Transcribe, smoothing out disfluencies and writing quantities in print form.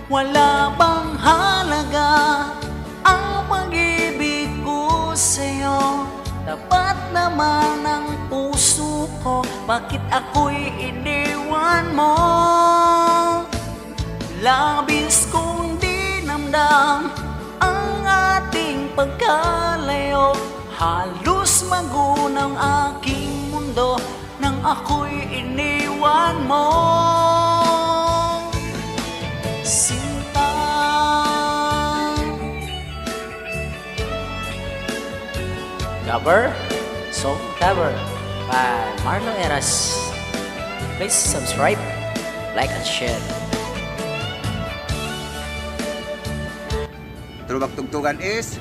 Wala bang halaga ang pag-ibig ko sa'yo? Tapat naman ang puso ko, bakit ako'y iniwan mo? Labis kong dinamdam ang ating pagkalayo, halos magunang aking mundo nang ako'y iniwan mo. Sinta, cover, song cover by Marlo Eras. Please subscribe, like and share. Turubak tugtugan is